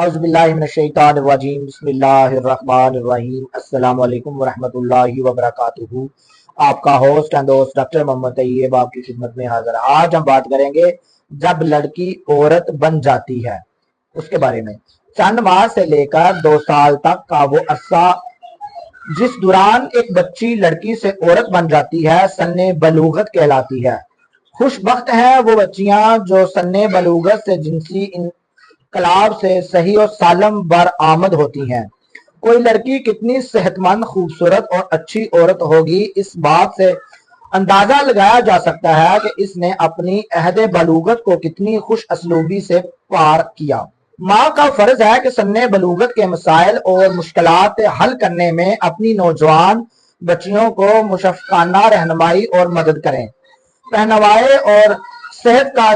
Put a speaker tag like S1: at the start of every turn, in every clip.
S1: औज़ुबिल्लाहिमिनश्शैतानिर्रजीम बिस्मिल्लाहिर्रहमानिर्रहीम अस्सलामु अलैकुम वरहमतुल्लाहि वबरकातुहू। आपका होस्ट एंड दोस्त डॉक्टर मोहम्मद तैयब आपकी खिदमत में हाजिर। आज हम बात करेंगे जब लड़की औरत बन जाती है उसके बारे में। चंद माह से लेकर 2 साल तक का वो अरसा जिस दौरान एक बच्ची लड़की से औरत बन जाती है सन्ने बलूगत कहलाती है। खुशबख्त है वो बच्चियां जो सन्ने बलूगत से जिनसी इनकलाब से सही और सालम बरआमद होती हैं। कोई लड़की कितनी सेहतमंद, खूबसूरत और अच्छी औरत होगी, इस बात से अंदाजा लगाया जा सकता है कि इसने अपनी अहद बलूगत को कितनी खुश असलूबी से पार किया। माँ का फर्ज है कि सन्ने बलूगत के मसाइल और मुश्किलात हल करने में अपनी नौजवान बच्चियों को मुशफ़क़ाना रहनुमाई और मदद करें। पहनावे और सेहत का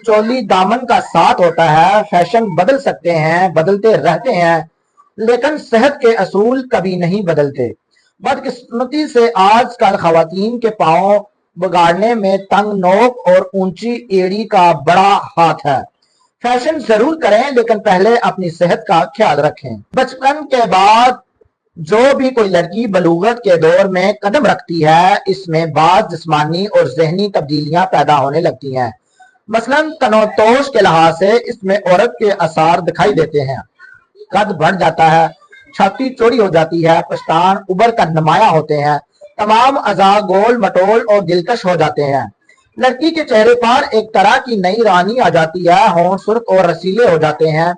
S1: चोली दामन का साथ होता है। फैशन बदल सकते हैं, बदलते रहते हैं, लेकिन सेहत के असूल कभी नहीं बदलते। बदकिस्मती से आजकल खवातीन के पाँव बिगाड़ने में तंग नोक और ऊंची एड़ी का बड़ा हाथ है। फैशन जरूर करें, लेकिन पहले अपनी सेहत का ख्याल रखें। बचपन के बाद जो भी कोई लड़की बलूगत के दौर में कदम रखती है, इसमें बाज़ जिस्मानी और ज़हनी तब्दीलियां पैदा होने लगती हैं। मसलन तनोतोष के लिहाज से इसमें औरत के आसार दिखाई देते हैं। कद बढ़ जाता है, छाती चौड़ी हो जाती है, पश्तान उबर कर नुमाया होते हैं, तमाम अज़ा गोल मटोल और दिलकश हो जाते हैं। लड़की के चेहरे पर एक तरह की नई रानी आ जाती है, होंठ सुर्ख और रसीले हो जाते हैं,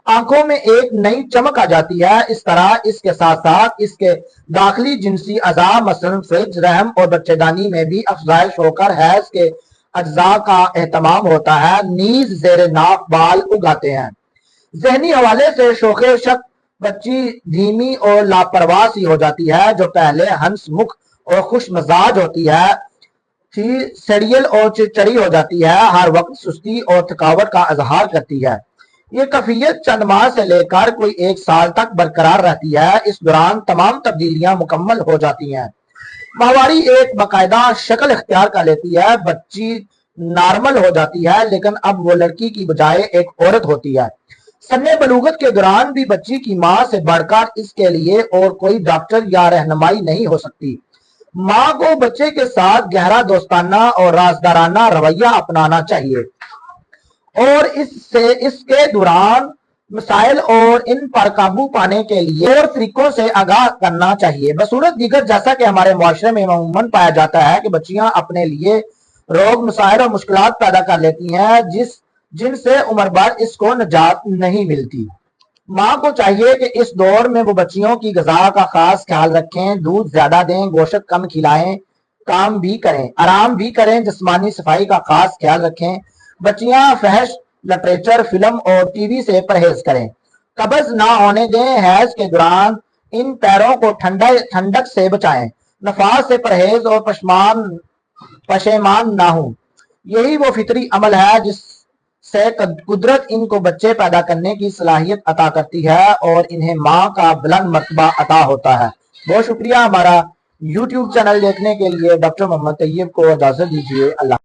S1: आंखों में एक नई चमक आ जाती है। इस तरह इसके साथ साथ इसके दाखिली जिनसी अज़ा मसलन फ्रिज, रहम और बच्चेदानी में भी अफजाइश होकर हैज के अज्जा का एहतमाम होता है। नीज जेर नाक बाल उगाते हैं। जहनी हवाले से शोखे शक बच्ची धीमी और लापरवाह सी हो जाती है, जो पहले हंसमुख और खुश मजाज होती है, फिर सड़ियल और चिड़चिड़ी हो जाती है, हर वक्त सुस्ती और थकावट का इजहार करती है। ये कैफियत चंद माह से लेकर कोई 1 साल तक बरकरार रहती है। इस दौरान तमाम तब्दीलियां मुकम्मल हो जाती हैं। माहवारी एक बाकायदा शक्ल इख्तियार कर लेती है। बच्ची नॉर्मल हो जाती है, लेकिन अब वो लड़की की बजाय एक औरत होती है। सन्ने बलूगत के दौरान भी बच्ची की माँ से बढ़कर इसके लिए और कोई डॉक्टर या रहनुमाई नहीं हो सकती। माँ को बच्चे के साथ गहरा दोस्ताना और राजदाराना रवैया अपनाना चाहिए और इसके दौरान मसाइल और इन पर काबू पाने के लिए और तरीकों से आगाह करना चाहिए। बसूरत दीगर जैसा कि हमारे मुआशरे में अमूमन पाया जाता है कि बच्चियां अपने लिए रोग, मसाइल और मुश्किलात पैदा कर लेती हैं जिनसे उम्र भर इसको निजात नहीं मिलती। माँ को चाहिए कि इस दौर में वो बच्चियों की ग़िज़ा का खास ख्याल रखें, दूध ज्यादा दें, गोश्त कम खिलाएं, काम भी करें, आराम भी करें, जिस्मानी सफाई का खास ख्याल रखें। बच्चियां फहश, लिटरेचर, फिल्म और टीवी से परहेज करें। कब्ज ना होने दें। हैज के दौरान इन पैरों को ठंडक से बचाएं। नफास से परहेज और पशेमान ना हो। यही वो फितरी अमल है जिससे कुदरत इनको बच्चे पैदा करने की सलाहियत अता करती है और इन्हें माँ का बुलंद मर्तबा अता होता है। बहुत शुक्रिया हमारा YouTube चैनल देखने के लिए। डॉक्टर मोहम्मद तैयब को इजाजत दीजिए। अल्लाह।